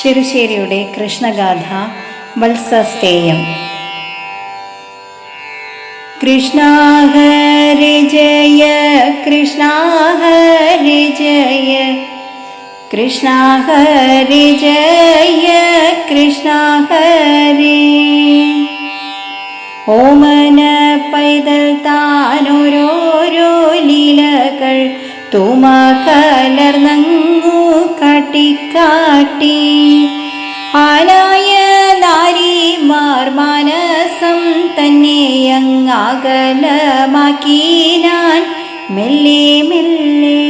ചെറുശ്ശേരിയുടെ കൃഷ്ണഗാഥ വത്സസ്തേയം. കൃഷ്ണ ഹരി ജയ കൃഷ്ണ ഹരി ജയ കൃഷ്ണ ഹരി ജയ കൃഷ്ണ ഹരി. ഓമന പൈതൽ താനോരോരോ ലീലകൾ തുമ കലർന്നങ്ങു കാട്ടിക്കാട്ടി. ആനായ നാരിമാർ മാനസം തന്നെ അങ്ങകലമാക്കിനാൻ മെല്ലെ മെല്ലെ.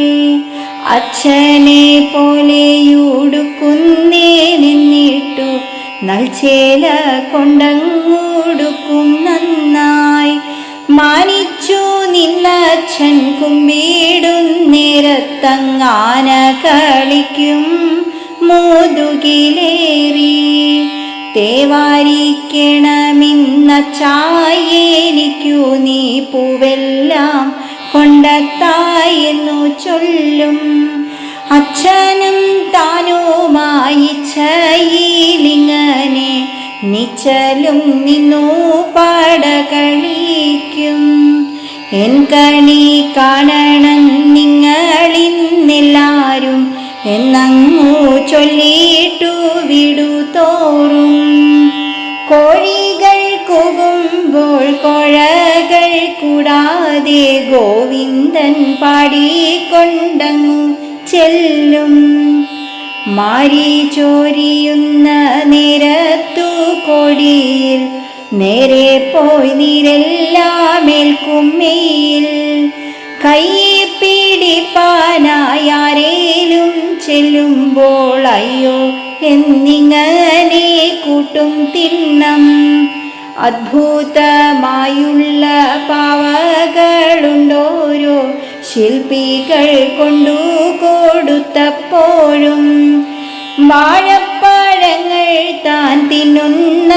അച്ഛനെ പോലെയുടുക്കുന്നേ നിന്നിട്ടു നൽചേല കൊണ്ടങ്ങുടുക്കും നന്നായി. മാനിച്ചു നിന്നച്ഛൻ കുമ്പിടുന്നേരത്തങ്ങാന കളിക്കും മുതുകിലേറി. തേവാരിക്കണമെന്നച്ചായെനിക്കു നീ പൂവെല്ലാം കൊണ്ടത്തായെന്നു ചൊല്ലും. അച്ഛനും താനുമായി ചയിലിങ്ങനെ നിച്ചലും നിന്നു പടകളിക്കും. എൻ കണി കാണണം നിങ്ങളിന്നെല്ലാരും എന്നങ്ങു ചൊല്ലിട്ടു വിടുതോറും. കോഴികൾ കൂകുമ്പോൾ കോഴകൾ കൂടാതെ ഗോവിന്ദൻ പാടിക്കൊണ്ടങ്ങു ചെല്ലും. മാരി ചോരിയുന്ന നേരത്തു കോടിയിൽ നേരെ പോയി നീരെല്ലാം മേൽക്കുമ്മയിൽ. കൈ പിടിപ്പാനായാരേലും ചെല്ലുമ്പോൾ അയ്യോ എന്നിങ്ങനെ കൂട്ടും തിണ്ണം. അദ്ഭുതമായുള്ള പാവകളുണ്ടോരോ ശില്പികൾ കൊണ്ടു കൊടുത്തപ്പോഴും. വാഴപ്പഴങ്ങൾ താൻ തിന്നുന്ന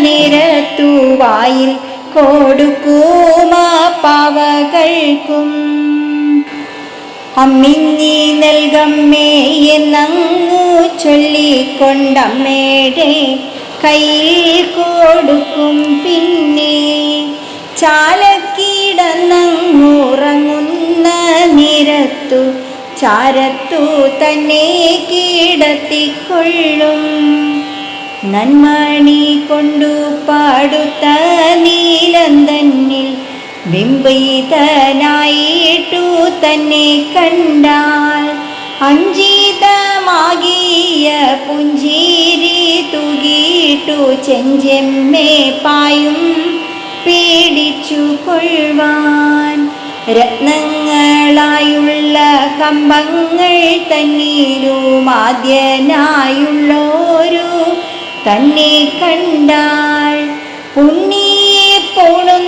നേരത്തു വായിൽ കൊടുക്കുമാ പാവകൾക്കും. അമ്മിഞ്ഞി നൽകമ്മേ എന്നങ്ങു ചൊല്ലിക്കൊണ്ടമ്മയുടെ കയ്യിൽ കൊടുക്കും. പിന്നെ ചാലക്കിടന്നങ്ങുറങ്ങുന്ന നേരത്തു ചാരത്തു തന്നെ കിടത്തിക്കൊള്ളും. നന്മണി കൊണ്ടു പാടുത്ത നീലം തന്നിൽ ബിംബിതനായിട്ടു തന്നെ കണ്ടാൽ. അഞ്ചിതമാകിയ പുഞ്ചിരി തൂകിയിട്ടു ചെഞ്ചെമ്മേ പായും പിടിച്ചു കൊള്ളുവാൻ. രത്നങ്ങളായുള്ള കമ്പങ്ങൾ തന്നിലും ആദ്യനായുള്ളോരു തന്നെ കണ്ടാൾ. ഉണ്ണിയെ പോണുന്നേനെന്നിട്ടു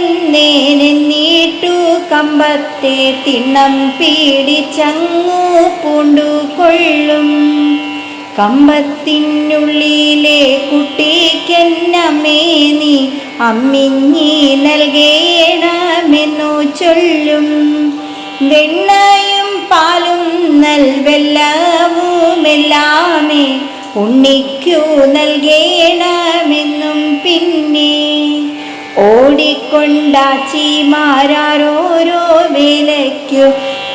കമ്പത്തെ തിണ്ണം പിടിച്ചങ്ങു പൂണ്ടുകൊള്ളും. കമ്പത്തിനുള്ളിലെ കുട്ടിക്കെന്നമ്മേ നീ അമ്മിഞ്ഞി നൽകേണമെന്നു ചൊല്ലും. വെണ്ണയും പാലും നൽവെല്ലവുമെല്ലാമേ ഉണ്ണിക്കു നൽകേണമെന്നും. പിന്നെ ഓടിക്കൊണ്ടാച്ചിമാരോരോ വേലയ്ക്കു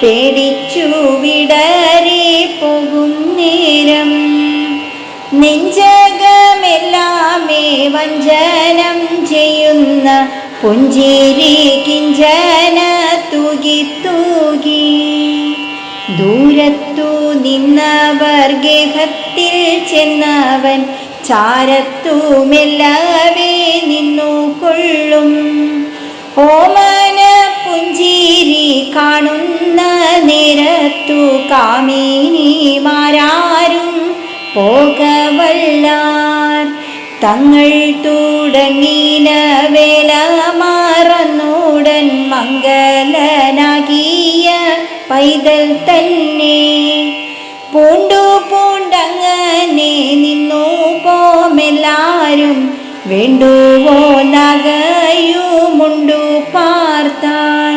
പേടിച്ചു വിടരെ പോകും നേരം. നെഞ്ചകമെല്ലാമേ വഞ്ചനം ചെയ്യുന്ന പുഞ്ചിരി കിഞ്ചന തൂകി തൂകി. ദൂരത്തു നിന്നവർ ഗേഹത്തിൽ ചെന്നവൻ ചാരത്തു മെല്ലവേ നിന്നു കൊള്ളും. ഓമന പുഞ്ചിരി കാണുന്ന നേരത്തു കാമിനിമാരാരും പോകവല്ലാർ. തങ്ങൾ തുടങ്ങിന വേല മറന്നുടൻ മംഗലനാകിയ പൈതൽ തന്നെ പൂണ്ടു പൂണ്ടങ്ങനെ നിന്നു പോമെല്ലാരും. വേണ്ടുവോ നഗയുമുണ്ടു പാർത്താൾ.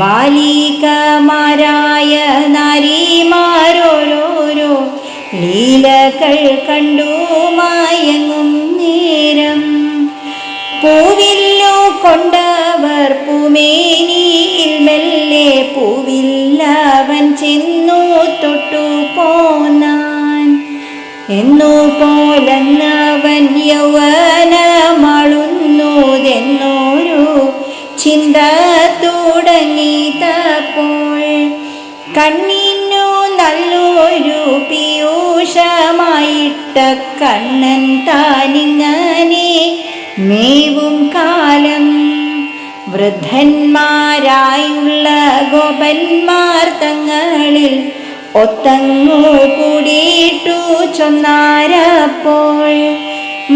ബാലികമാരായ നാരിമാരോരോരോ ലീലകൾ കണ്ടു മയങ്ങും നേരം പൂവില്ലു കൊണ്ടവർ പൂമേനിയിൽ മെല്ലെ പൂവില്ലവൻ ചെന്നു തൊട്ടു പോനാൻ എന്നു പോലന്നവൻ യൗവനമാളുന്നതെന്നൊരു ചിന്ത തുടങ്ങിയപ്പോൾ കണ്ണിനു നല്ലൊരു പീയൂഷമായിട്ട കണ്ണൻ താനിങ്ങനെ മേവും കാലം വൃദ്ധന്മാരായുള്ള ഗോപന്മാർ തങ്ങളിൽ ഒത്തങ്ങു കൂടിയിട്ടു ചൊന്നാരപ്പോൾ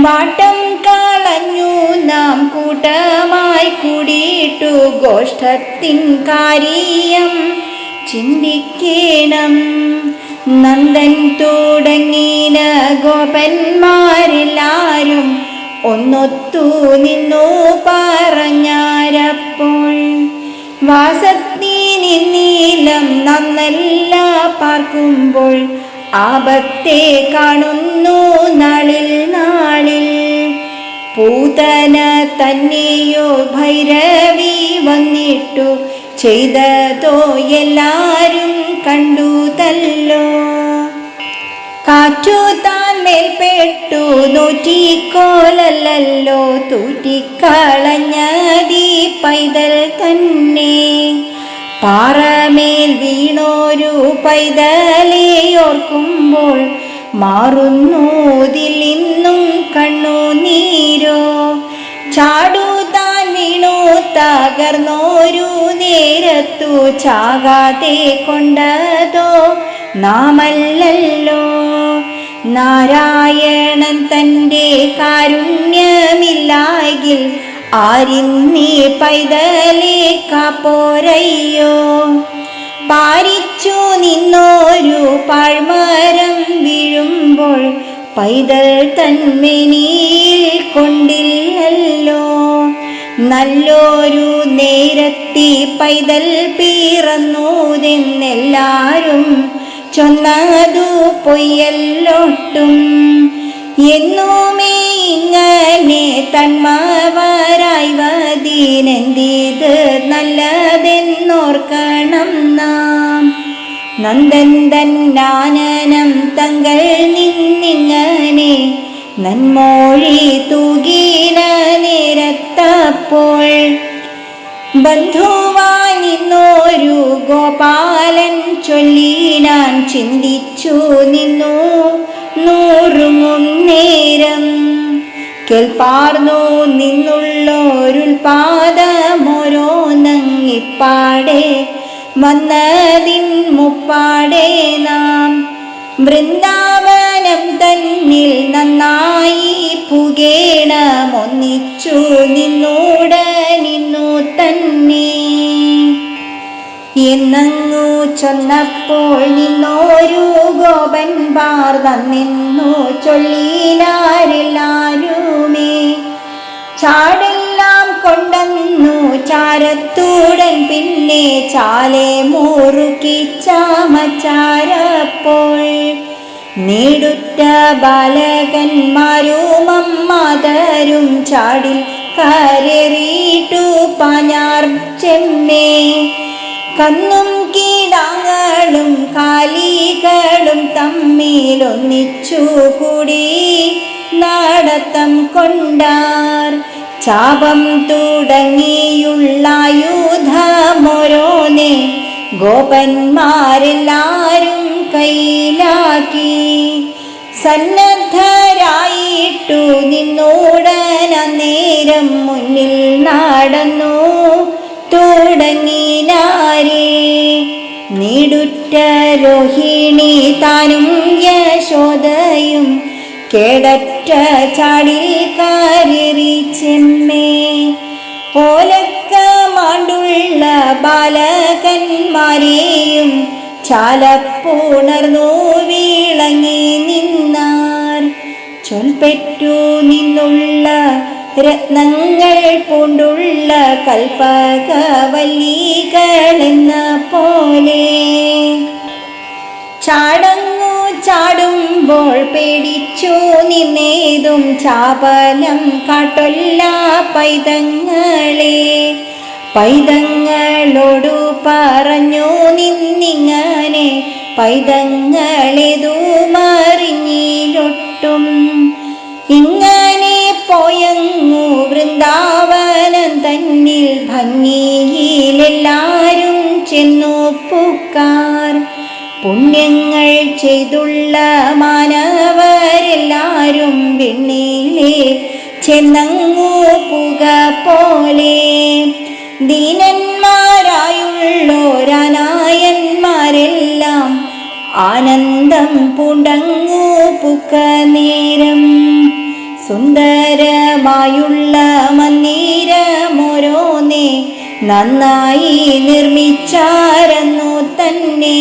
വാട്ടം കളഞ്ഞു നാം കൂട്ടമായി കൂടിയിട്ടു ഗോഷ്ഠത്തിൻ കാര്യം ചിന്തിക്കണം. നന്ദൻ തുടങ്ങിന ഗോപന്മാരെല്ലാരും ഒന്നൊത്തു നിന്നു പറഞ്ഞാരപ്പോൾ വാസത്തിനിന്നീലം നന്നല്ല പാർക്കുമ്പോൾ ആപത്തെ കാണുന്നു നാളിൽ നാളിൽ പൂതന തന്നെയോ ഭൈരവി വന്നിട്ടു ചെയ്തതോ എല്ലാരും കണ്ടുതല്ലോ. കാറ്റു താൻ മേൽപ്പെട്ടു നൂറ്റിക്കോലല്ലോ തൂറ്റിക്കളഞ്ഞതി പൈതൽ തന്നെ പാറമേൽ വീണോരു പൈതലെ ഓർക്കുമ്പോൾ മാറുന്നതിൽ ഇന്നും കണ്ണുനീരോ ചാടു താൻ വീണു തകർന്നോരു നേരത്തു ചാകാതെ കൊണ്ടതോ നാമല്ലല്ലോ. നാരായണൻ തൻ്റെ കാരുണ്യമില്ലായെങ്കിൽ ആരിന്നീ പൈതലെ കാപ്പോരയ്യോ. പാരിച്ചു നിന്നോരു പാഴ്മരം വീഴുമ്പോൾ പൈതൽ തന്മേനിയിൽ കൊണ്ടില്ലല്ലോ. നല്ലൊരു നേരത്തി പൈതൽ പിറന്നൂതെന്നെല്ലാരും ചൊന്നതു പൊയ്യല്ലോട്ടും. എന്നുമേ ഇങ്ങനെ തന്മവരായി വദീനെന്തിത് നല്ലതെന്നോർക്കണം നാം. നന്ദൻ തന്നാനനം തങ്ങൾ നിന്നിങ്ങനെ നന്മൊഴി തൂകിന നേരത്തപ്പോൾ ബന്ധുവാനിന്നോരു ഗോപാലൻ ചൊല്ലിനാൻ ചിന്തിച്ചു നിന്നു നൂറുങ്ങും നേരം കേൾപ്പാർന്നു നിന്നുള്ളോരുൽപാദമോരോന്നങ്ങിപ്പാടെ വന്നതിൻ മുപ്പാടെ നാം വൃന്ദാവനം തന്നിൽ നന്നായി പുകേണമൊന്നിച്ചു നിന്നു തന്നെ എന്നങ്ങു ചൊന്നപ്പോൾ നിന്നോരു ഗോപന്മാർ നിന്നു ചൊല്ലിനാരെല്ലാരുമേ ചാടെല്ലാം കൊണ്ടന്നു ചാരത്തൂടൻ പിന്നെ ചാലെ മുറുക്കി ചാമച്ചാരപ്പോൾ നേടുറ്റ ബാലകന്മാരും അമ്മാതരും ചാടിൽ കരേറിയിട്ടു പാഞ്ഞാർ ചെമ്മേ കന്നും കീടാങ്ങളും കാലികളും തമ്മിലൊന്നിച്ചു കൂടി നടത്തം കൊണ്ടാർ ചാപം തുടങ്ങിയുള്ളായുധമോരോനെ ഗോപന്മാരെല്ലാരും കയ്യിലാക്കി സന്നദ്ധരായിട്ടു നിന്നോടന നേരം മുന്നിൽ നടന്നു തുടങ്ങിനാരേ നീടുറ്റ രോഹിണി താനും യശോദയും കേടറ്റ ചാടിൽ കരേറി ചെമ്മേ ഓലക്ക മാണ്ടുള്ള ബാലകന്മാരെയും ചാലപ്പുണർന്നു വിളങ്ങി നിന്നാർ ചൊൽപ്പെട്ടു നിന്നുള്ള രത്നങ്ങൾ പൂണ്ടുള്ള കൽപ്പകവല്ലികളെന്ന പോലെ ചാടങ്ങു ചാടും വരുമ്പോൾ പേടിച്ചു നിന്നേതും ചാപലം കാട്ടൊല്ല പൈതങ്ങളെ. പൈതങ്ങളോടു പറഞ്ഞു നിന്നിങ്ങനെ പൈതങ്ങളേതുമറിഞ്ഞിലൊട്ടും. ഇങ്ങനെ പോയങ്ങു വൃന്ദാവനം തന്നിൽ ഭംഗിയിലെല്ലാരും ചെന്നു പൂക്കാർ. പുണ്യങ്ങൾ ചെയ്തുള്ള മാനവരെല്ലാരും വെണ്ണിലേ ചെന്നങ്ങു പുക പോലെ. ദീനന്മാരായുള്ളോരാനായന്മാരെല്ലാം ആനന്ദം പൂണ്ടങ്ങു പുക്ക നേരം. സുന്ദരമായുള്ള മന്ദിരമോരോന്നേ നന്നായി നിർമ്മിച്ചാരന്നു തന്നെ.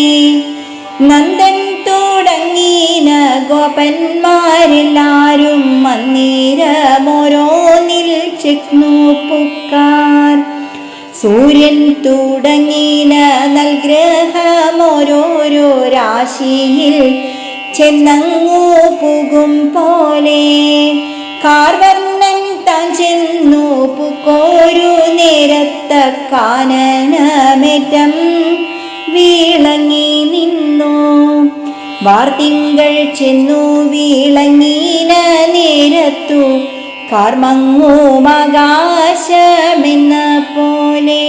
നന്ദൻ തുടങ്ങിന ഗോപന്മാരെല്ലാരും മന്ദിരമോരോന്നിൽ ചെന്നു പുക്കാർ. സൂര്യൻ തുടങ്ങിന നൽഗ്രഹമോരോരോ രാശിയിൽ ചെന്നങ്ങു പോകും പോലെ. കാർവർണ്ണൻ താൻ ചെന്നു പുക്കോരു നേരത്ത കാനനമേറ്റം വീളങ്ങി നിന്നു. വാർത്തിങ്കൾ ചെന്നു വീളങ്ങീന നേരത്തു കാർമങ്ങുമാകാശമെന്ന പോലെ.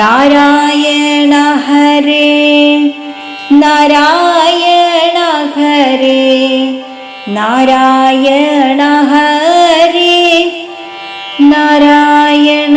നാരായണ ഹരേ നാരായണ ഹരേ നാരായണ ഹരേ നാരായണ.